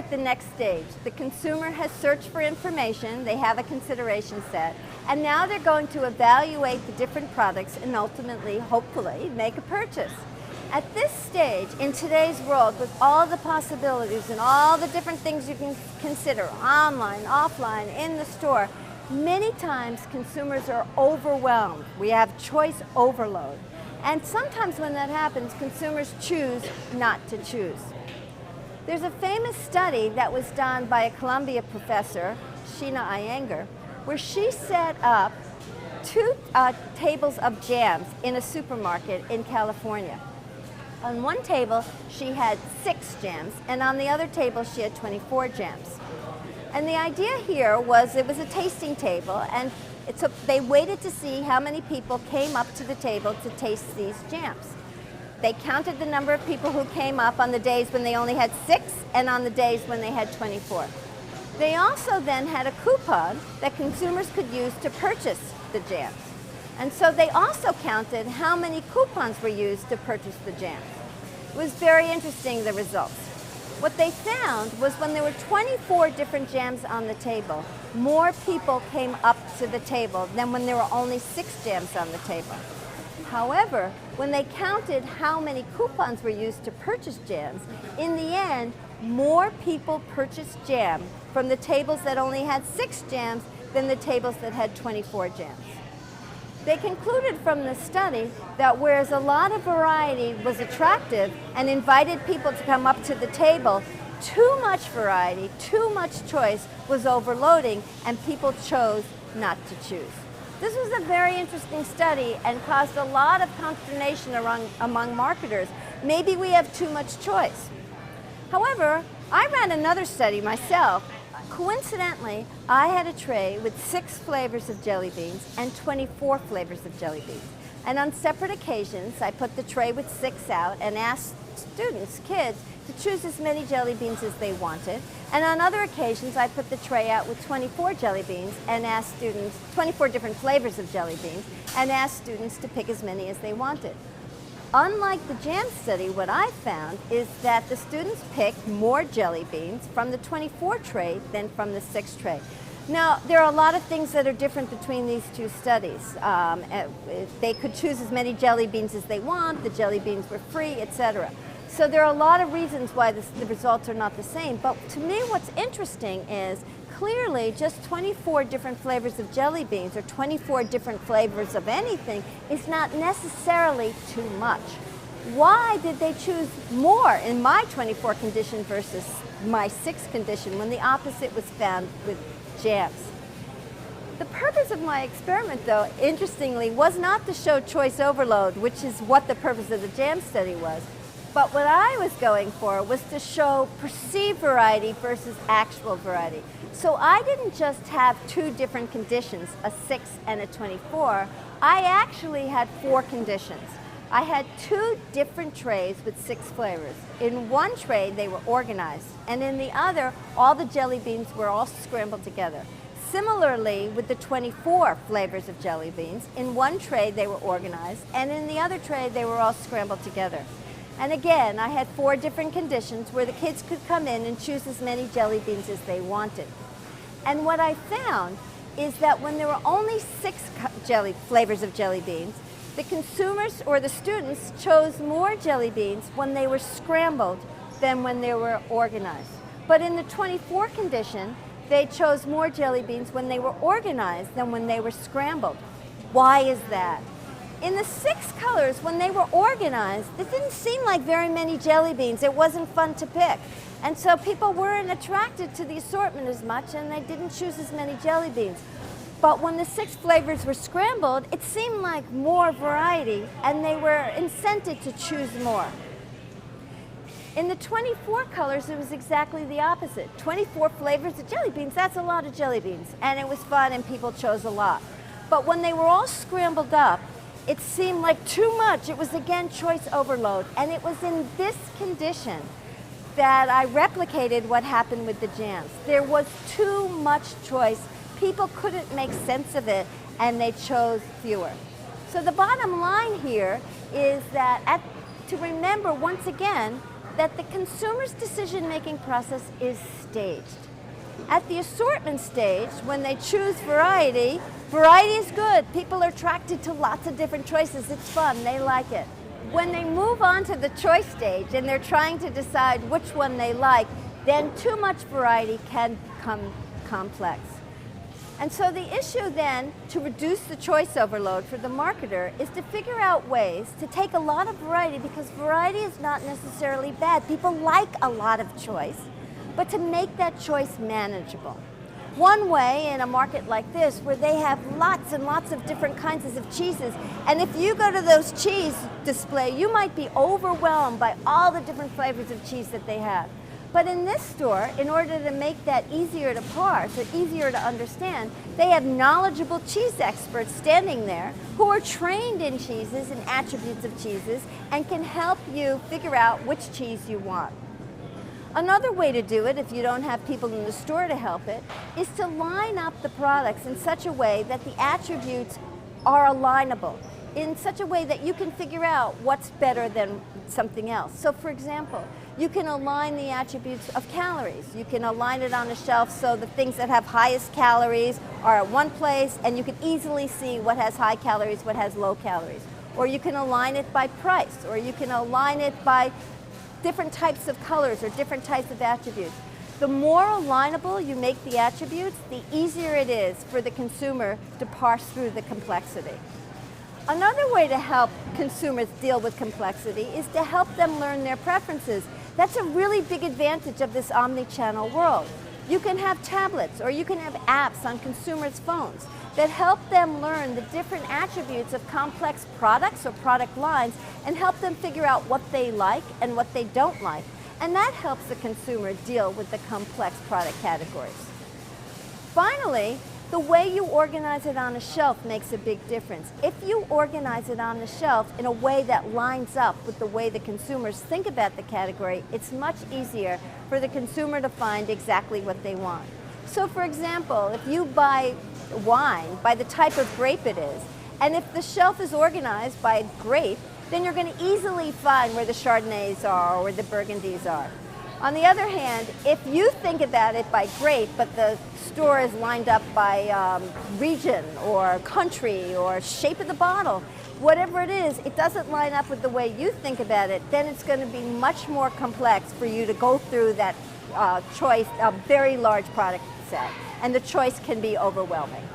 at the next stage. The consumer has searched for information, they have a consideration set, and now they're going to evaluate the different products and ultimately, hopefully, make a purchase. At this stage, in today's world, with all the possibilities and all the different things you can consider, online, offline, in the store, many times consumers are overwhelmed. We have choice overload. And sometimes when that happens, consumers choose not to choose. There's a famous study that was done by a Columbia professor, Sheena Iyengar, where she set up two tables of jams in a supermarket in California. On one table, she had 6 jams, and on the other table, she had 24 jams. And the idea here was it was a tasting table, and they waited to see how many people came up to the table to taste these jams. They counted the number of people who came up on the days when they only had 6 and on the days when they had 24. They also then had a coupon that consumers could use to purchase the jams. And so they also counted how many coupons were used to purchase the jams. It was very interesting, the results. What they found was when there were 24 different jams on the table, more people came up to the table than when there were only 6 jams on the table. However, when they counted how many coupons were used to purchase jams, in the end, more people purchased jam from the tables that only had 6 jams than the tables that had 24 jams. They concluded from the study that whereas a lot of variety was attractive and invited people to come up to the table, too much variety, too much choice was overloading, and people chose not to choose. This was a very interesting study and caused a lot of consternation among marketers. Maybe we have too much choice. However, I ran another study myself. Coincidentally, I had a tray with 6 flavors of jelly beans and 24 flavors of jelly beans. And on separate occasions, I put the tray with 6 out and asked students, kids, to choose as many jelly beans as they wanted. And on other occasions, I put the tray out with 24 jelly beans and asked students, 24 different flavors of jelly beans, and asked students to pick as many as they wanted. Unlike the jam study, what I found is that the students picked more jelly beans from the 24 tray than from the 6 tray. Now, there are a lot of things that are different between these two studies. They could choose as many jelly beans as they want, the jelly beans were free, etc. So there are a lot of reasons why the results are not the same. But to me, what's interesting is clearly just 24 different flavors of jelly beans or 24 different flavors of anything is not necessarily too much. Why did they choose more in my 24 condition versus my 6 condition when the opposite was found with jams? The purpose of my experiment, though, interestingly, was not to show choice overload, which is what the purpose of the jam study was. But what I was going for was to show perceived variety versus actual variety. So I didn't just have 2 different conditions, a 6 and a 24. I actually had 4 conditions. I had 2 different trays with 6 flavors. In one tray, they were organized, and in the other, all the jelly beans were all scrambled together. Similarly, with the 24 flavors of jelly beans, in one tray they were organized, and in the other tray they were all scrambled together. And again, I had 4 different conditions where the kids could come in and choose as many jelly beans as they wanted. And what I found is that when there were only 6 flavors of jelly beans, the consumers or the students chose more jelly beans when they were scrambled than when they were organized. But in the 24 condition, they chose more jelly beans when they were organized than when they were scrambled. Why is that? In the 6 colors, when they were organized, it didn't seem like very many jelly beans. It wasn't fun to pick. And so people weren't attracted to the assortment as much, and they didn't choose as many jelly beans. But when the 6 flavors were scrambled, it seemed like more variety, and they were incented to choose more. In the 24 colors, it was exactly the opposite. 24 flavors of jelly beans, that's a lot of jelly beans. And it was fun, and people chose a lot. But when they were all scrambled up, it seemed like too much. It was, again, choice overload. And it was in this condition that I replicated what happened with the jams. There was too much choice. People couldn't make sense of it, and they chose fewer. So the bottom line here is that to remember, once again, that the consumer's decision-making process is staged. At the assortment stage, when they choose variety, variety is good. People are attracted to lots of different choices. It's fun, they like it. When they move on to the choice stage and they're trying to decide which one they like, then too much variety can become complex. And so the issue then, to reduce the choice overload for the marketer, is to figure out ways to take a lot of variety, because variety is not necessarily bad. People like a lot of choice, but to make that choice manageable. One way in a market like this, where they have lots and lots of different kinds of cheeses, and if you go to those cheese display, you might be overwhelmed by all the different flavors of cheese that they have. But in this store, in order to make that easier to parse, or easier to understand, they have knowledgeable cheese experts standing there who are trained in cheeses and attributes of cheeses and can help you figure out which cheese you want. Another way to do it, if you don't have people in the store to help it, is to line up the products in such a way that the attributes are alignable, in such a way that you can figure out what's better than something else. So for example, you can align the attributes of calories. You can align it on a shelf so the things that have highest calories are at one place, and you can easily see what has high calories, what has low calories. Or you can align it by price, or you can align it by different types of colors or different types of attributes. The more alignable you make the attributes, the easier it is for the consumer to parse through the complexity. Another way to help consumers deal with complexity is to help them learn their preferences. That's a really big advantage of this omni-channel world. You can have tablets or you can have apps on consumers' phones that help them learn the different attributes of complex products or product lines and help them figure out what they like and what they don't like. And that helps the consumer deal with the complex product categories. Finally, the way you organize it on a shelf makes a big difference. If you organize it on the shelf in a way that lines up with the way the consumers think about the category, it's much easier for the consumer to find exactly what they want. So for example, if you buy wine by the type of grape it is, and if the shelf is organized by grape, then you're going to easily find where the Chardonnays are or where the Burgundies are. On the other hand, if you think about it by grape, but the store is lined up by region or country or shape of the bottle, whatever it is, it doesn't line up with the way you think about it, then it's going to be much more complex for you to go through that choice, a very large product set, and the choice can be overwhelming.